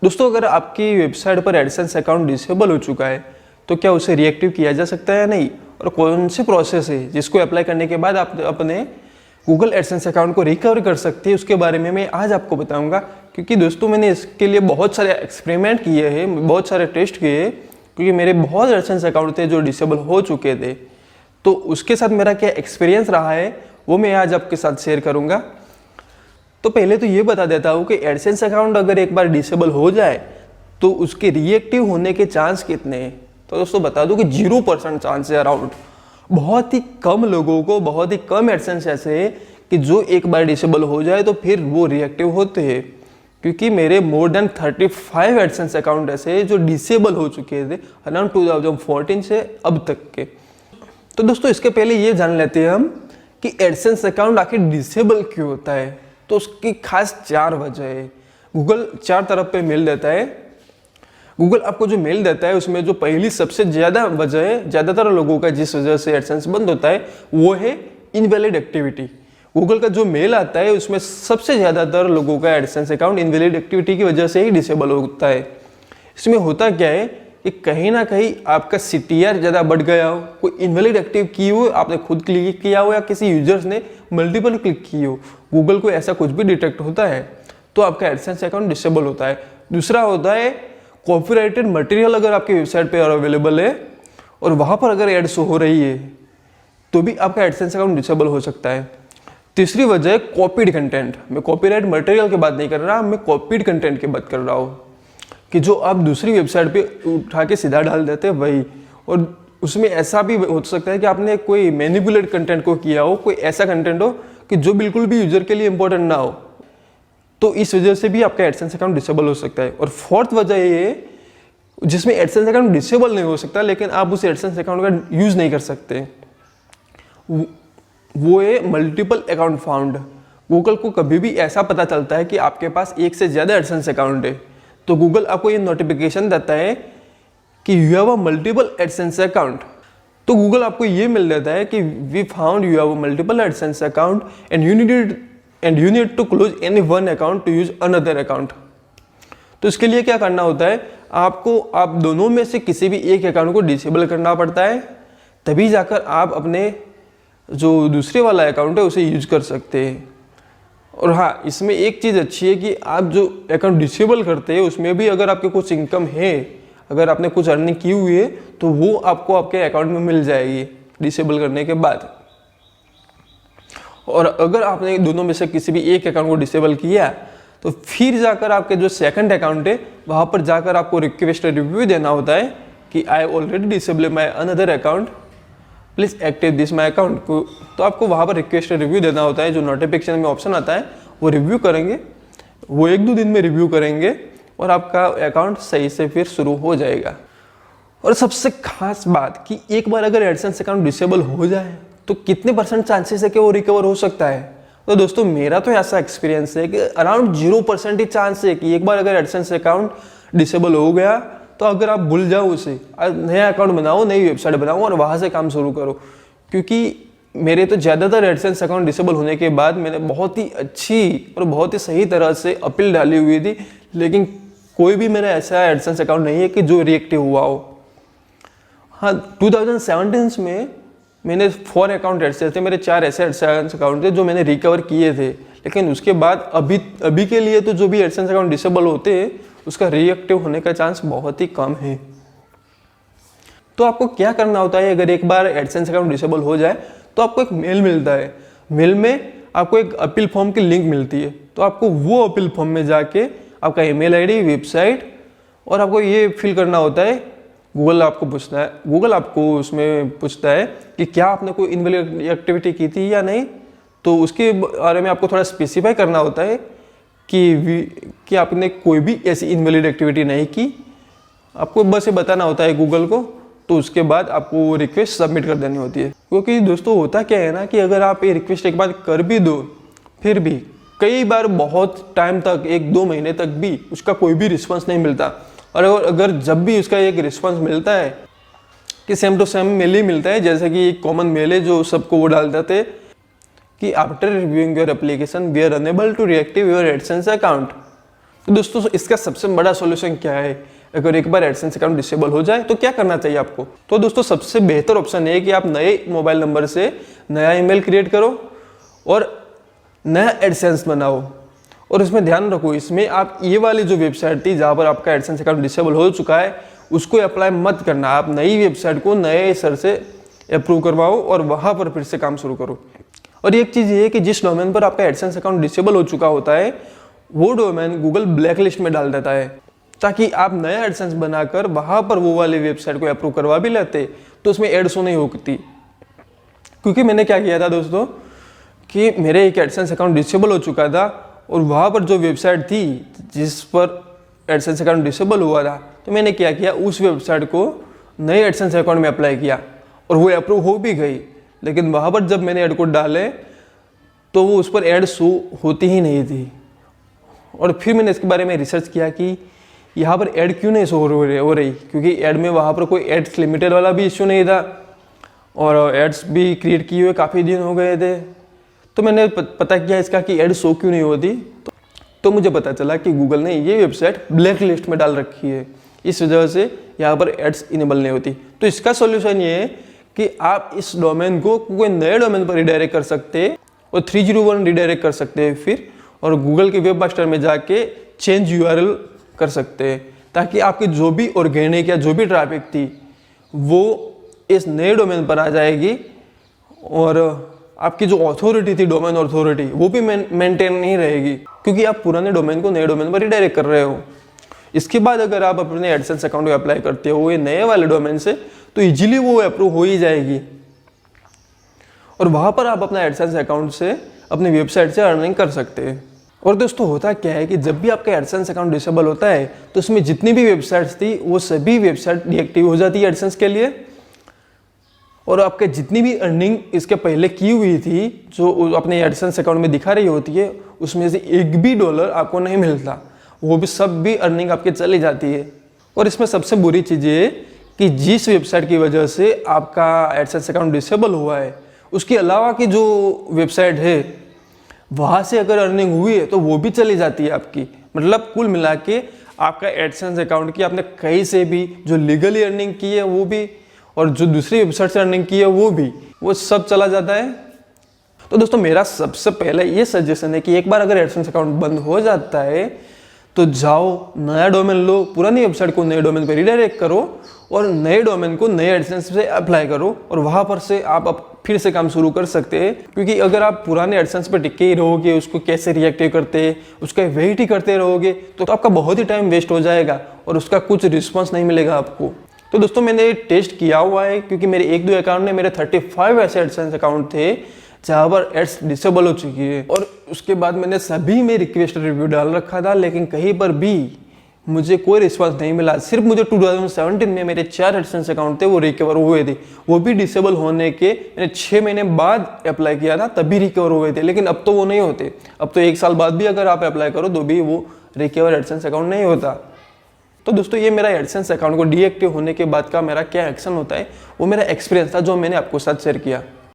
दोस्तों, अगर आपकी वेबसाइट पर एडसेंस अकाउंट डिसेबल हो चुका है तो क्या उसे रीएक्टिव किया जा सकता है या नहीं, और कौन सी प्रोसेस है जिसको अप्लाई करने के बाद आप अपने गूगल एडसेंस अकाउंट को रिकवर कर सकते हैं, उसके बारे में मैं आज आपको बताऊंगा। क्योंकि दोस्तों, मैंने इसके लिए बहुत सारे एक्सपेरिमेंट किए हैं, बहुत सारे टेस्ट किए हैं, क्योंकि मेरे बहुत एडसेंस अकाउंट थे जो डिसेबल हो चुके थे। तो उसके साथ मेरा क्या एक्सपीरियंस रहा है वो मैं आज आपके साथ शेयर करूंगा। तो पहले तो ये बता देता हूँ कि एडसेंस अकाउंट अगर एक बार डिसेबल हो जाए तो उसके रीएक्टिव होने के चांस कितने हैं। तो दोस्तों बता दूं कि 0% चांस है अराउंड। बहुत ही कम लोगों को, बहुत ही कम एडसेंस ऐसे हैं कि जो एक बार डिसेबल हो जाए तो फिर वो रिएक्टिव होते हैं। क्योंकि मेरे मोर देन 35 एडसेंस अकाउंट ऐसे हैं जो डिसेबल हो चुके थे अराउंड 2014 से अब तक के। तो दोस्तों, इसके पहले ये जान लेते हैं हम कि एडसेंस अकाउंट आखिर डिसेबल क्यों होता है। तो उसकी खास 4 वजह है। गूगल 4 तरफ पे मेल देता है। गूगल आपको जो मेल देता है उसमें जो पहली सबसे ज़्यादा वजह है, ज़्यादातर लोगों का जिस वजह से एडसेंस बंद होता है, वो है इनवैलिड एक्टिविटी। गूगल का जो मेल आता है उसमें सबसे ज़्यादातर लोगों का एडसेंस अकाउंट इनवैलिड एक्टिविटी की वजह से ही डिसेबल होता है। इसमें होता क्या है कि कहीं ना कहीं आपका CTR ज़्यादा बढ़ गया हो, कोई इनवैलिड एक्टिव की हो, आपने खुद क्लिक किया हो या किसी यूजर्स ने मल्टीपल क्लिक की हो, गूगल को ऐसा कुछ भी डिटेक्ट होता है तो आपका एडसेंस अकाउंट डिसेबल होता है। दूसरा होता है कॉपीराइटेड मटेरियल अगर आपकी वेबसाइट पे अवेलेबल है और वहाँ पर अगर एड शो हो रही है तो भी आपका एडसेंस अकाउंट डिसेबल हो सकता है। तीसरी वजह है कॉपीड कंटेंट। मैं कॉपीराइट मटेरियल की बात नहीं कर रहा, मैं कॉपीड कंटेंट की बात कर रहा हूँ कि जो आप दूसरी वेबसाइट पे उठा के सीधा डाल देते हैं वही। और उसमें ऐसा भी हो सकता है कि आपने कोई मैनिपुलेट कंटेंट को किया हो, कोई ऐसा कंटेंट हो कि जो बिल्कुल भी यूजर के लिए इंपॉर्टेंट ना हो, तो इस वजह से भी आपका एडसेंस अकाउंट डिसेबल हो सकता है। और फोर्थ वजह ये है जिसमें एडसेंस अकाउंट डिसेबल नहीं हो सकता लेकिन आप उस एडसेंस अकाउंट का यूज नहीं कर सकते, वो है मल्टीपल अकाउंट फाउंड। गूगल को कभी भी ऐसा पता चलता है कि आपके पास एक से ज्यादा एडसेंस अकाउंट है तो गूगल आपको ये नोटिफिकेशन देता है कि you have a multiple AdSense account. तो गूगल आपको ये मिल देता है कि we found you have a multiple AdSense account and you need to close any one account to use another account. तो इसके लिए क्या करना होता है, आपको आप दोनों में से किसी भी एक अकाउंट को डिसेबल करना पड़ता है, तभी जाकर आप अपने जो दूसरे वाला अकाउंट है उसे यूज कर सकते हैं। और हाँ, इसमें एक चीज़ अच्छी है कि आप जो अकाउंट डिसेबल करते हैं उसमें भी अगर आपके कुछ इनकम है, अगर आपने कुछ अर्निंग की हुई है तो वो आपको आपके अकाउंट में मिल जाएगी डिसेबल करने के बाद। और अगर आपने दोनों में से किसी भी एक अकाउंट को डिसेबल किया तो फिर जाकर आपके जो सेकंड अकाउंट है वहाँ पर जाकर आपको रिक्वेस्ट रिव्यू देना होता है कि I already disable my another account, please active this my account को। तो आपको वहाँ पर रिक्वेस्ट रिव्यू देना होता है। जो नोटिफिकेशन में ऑप्शन आता है वो रिव्यू करेंगे, वो 1-2 दिन में रिव्यू करेंगे और आपका अकाउंट सही से फिर शुरू हो जाएगा। और सबसे खास बात कि एक बार अगर एडसेंस अकाउंट डिसेबल हो जाए तो कितने % चांसेस है कि वो रिकवर हो सकता है। तो दोस्तों, मेरा तो ऐसा एक्सपीरियंस है कि अराउंड 0% ही चांस है कि एक बार अगर एडसेंस अकाउंट डिसेबल हो गया तो अगर आप भूल जाओ उसे, नया अकाउंट बनाओ, नई वेबसाइट बनाओ और वहाँ से काम शुरू करो। क्योंकि मेरे तो ज़्यादातर एडसेंस अकाउंट डिसेबल होने के बाद मैंने बहुत ही अच्छी और बहुत ही सही तरह से अपील डाली हुई थी, लेकिन कोई भी मेरा ऐसा एडसेंस अकाउंट नहीं है कि जो रिएक्टिव हुआ हो। हाँ, 2017 में मैंने 4 अकाउंट एडसेंस थे, मेरे 4 ऐसे एडसेंस अकाउंट थे जो मैंने रिकवर किए थे। लेकिन उसके बाद अभी के लिए तो जो भी एडसेंस अकाउंट डिसेबल होते हैं उसका रिएक्टिव होने का चांस बहुत ही कम है। तो आपको क्या करना होता है, अगर एक बार एडसेंस अकाउंट डिसेबल हो जाए तो आपको एक मेल मिलता है। मेल में आपको एक अपील फॉर्म की लिंक मिलती है। तो आपको वो अपील फॉर्म में जाके आपका ईमेल आईडी, वेबसाइट और आपको ये फिल करना होता है। गूगल आपको उसमें पूछता है कि क्या आपने कोई इनवैलिड एक्टिविटी की थी या नहीं। तो उसके बारे में आपको थोड़ा स्पेसिफाई करना होता है कि आपने कोई भी ऐसी इनवैलिड एक्टिविटी नहीं की। आपको बस ये बताना होता है गूगल को। तो उसके बाद आपको रिक्वेस्ट सबमिट कर देनी होती है। क्योंकि दोस्तों होता क्या है ना कि अगर आप ये रिक्वेस्ट एक बार कर भी दो, फिर भी कई बार बहुत टाइम तक, 1-2 महीने तक भी उसका कोई भी रिस्पॉन्स नहीं मिलता। और अगर जब भी उसका एक रिस्पॉन्स मिलता है कि सेम टू सेम मेल ही मिलता है, जैसे कि एक कॉमन मेल है जो सबको वो डाल देते कि after reviewing your application we are unable to reactive your AdSense account. तो दोस्तों इसका सबसे बड़ा सॉल्यूशन क्या है? अगर एक बार एडसेंस अकाउंट डिसेबल हो जाए तो क्या करना चाहिए आपको? तो दोस्तों सबसे बेहतर ऑप्शन है कि आप नए मोबाइल नंबर से नया ईमेल क्रिएट करो और नया एडसेंस बनाओ। और इसमें ध्यान रखो, इसमें आप ये वाली जो वेबसाइट थी जहाँ पर आपका एडसेंस अकाउंट डिसेबल हो चुका है उसको अप्लाई मत करना। आप नई वेबसाइट को नए सर से अप्रूव करवाओ और वहाँ पर फिर से काम शुरू करो। और एक चीज़ ये है कि जिस डोमेन पर आपका एडसेंस अकाउंट डिसेबल हो चुका होता है वो डोमेन गूगल ब्लैक लिस्ट में डाल देता है, ताकि आप नया एडसेंस बनाकर वहाँ पर वो वाली वेबसाइट को अप्रूव करवा भी लेते तो उसमें एड शो नहीं होती। क्योंकि मैंने क्या किया था दोस्तों कि मेरे एक एडसेंस अकाउंट डिसेबल हो चुका था और वहाँ पर जो वेबसाइट थी जिस पर एडसेंस अकाउंट डिसेबल हुआ था, तो मैंने क्या किया, उस वेबसाइट को नए एडसेंस अकाउंट में अप्लाई किया और वो अप्रूव हो भी गई। लेकिन वहाँ पर जब मैंने ऐड कोड डाले तो वो उस पर ऐड शो होती ही नहीं थी। और फिर मैंने इसके बारे में रिसर्च किया कि यहाँ पर ऐड क्यों नहीं शो हो रही, क्योंकि ऐड में वहाँ पर कोई एड्स लिमिटेड वाला भी इश्यू नहीं था और एड्स भी क्रिएट किए हुए काफ़ी दिन हो गए थे। तो मैंने पता किया इसका कि ऐड शो क्यों नहीं होती, तो मुझे पता चला कि गूगल ने ये वेबसाइट ब्लैक लिस्ट में डाल रखी है, इस वजह से यहाँ पर एड्स इनेबल नहीं होती। तो इसका सॉल्यूशन ये है कि आप इस डोमेन को कोई नए डोमेन पर रिडायरेक्ट कर सकते हैं और 301 रिडायरेक्ट कर सकते हैं फिर, और गूगल के वेब मास्टर में जाके चेंज यूआरएल कर सकते हैं, ताकि आपकी जो भी ऑर्गेनिक या जो भी ट्रैफिक थी वो इस नए डोमेन पर आ जाएगी और आपकी जो अथॉरिटी थी, डोमेन अथॉरिटी, वो भी मेंटेन नहीं रहेगी, क्योंकि आप पुराने डोमेन को नए डोमेन पर रिडायरेक्ट कर रहे हो। इसके बाद अगर आप अपने एडसेंस अकाउंट को अप्लाई करते हो ये नए वाले डोमेन से, तो इजीली वो अप्रूव हो ही जाएगी और वहाँ पर आप अपना एडसेंस अकाउंट से अपनी वेबसाइट से अर्निंग कर सकते हैं। और दोस्तों होता क्या है कि जब भी आपका एडसेंस अकाउंट डिसेबल होता है तो उसमें जितनी भी वेबसाइट्स थी वो सभी वेबसाइट डीएक्टिव हो जाती है एडसेंस के लिए, और आपके जितनी भी अर्निंग इसके पहले की हुई थी जो अपने एडसेंस अकाउंट में दिखा रही होती है उसमें से एक भी डॉलर आपको नहीं मिलता, वो भी सब भी अर्निंग आपके चली जाती है। और इसमें सबसे बुरी चीज़ ये है कि जिस वेबसाइट की वजह से आपका एडसेंस अकाउंट डिसेबल हुआ है उसके अलावा की जो वेबसाइट है वहाँ से अगर अर्निंग हुई है तो वो भी चली जाती है आपकी। मतलब कुल मिला के आपका एडसेंस अकाउंट की आपने कहीं से भी जो लीगली अर्निंग की है वो भी, और जो दूसरी वेबसाइट से अर्निंग की है वो भी, वो सब चला जाता है। तो दोस्तों मेरा सबसे पहले ये सजेशन है कि एक बार अगर एडसेंस अकाउंट बंद हो जाता है तो जाओ नया डोमेन लो, पुरानी वेबसाइट को नए डोमेन पर रिडायरेक्ट करो और नए डोमेन को नए एडसेंस से अप्लाई करो और वहाँ पर से आप फिर से काम शुरू कर सकते हैं। क्योंकि अगर आप पुराने एडसेंस पर टिके ही रहोगे, उसको कैसे रिएक्टिव करते हैं उसका वेट ही करते रहोगे तो आपका बहुत ही टाइम वेस्ट हो जाएगा और उसका कुछ रिस्पॉन्स नहीं मिलेगा आपको। तो दोस्तों मैंने टेस्ट किया हुआ है, क्योंकि मेरे 1-2 अकाउंट में मेरे 35 ऐसे एडसेंस अकाउंट थे जहाँ पर एड्स डिसेबल हो चुकी है, और उसके बाद मैंने सभी में रिक्वेस्ट रिव्यू डाल रखा था, लेकिन कहीं पर भी मुझे कोई रिस्पांस नहीं मिला। सिर्फ मुझे 2017 में मेरे 4 एडसेंस अकाउंट थे वो रिकवर हुए थे, वो भी डिसेबल होने के मैंने 6 महीने बाद अप्लाई किया था तभी रिकवर हुए थे। लेकिन अब तो वो नहीं होते, अब तो 1 साल बाद भी अगर आप अप्लाई करो तो भी वो रिकवर एडसेंस अकाउंट नहीं होता। तो दोस्तों ये मेरा एडसेंस अकाउंट को डीएक्टिव होने के बाद का मेरा क्या एक्शन होता है वो मेरा एक्सपीरियंस था जो मैंने आपको साथ शेयर किया।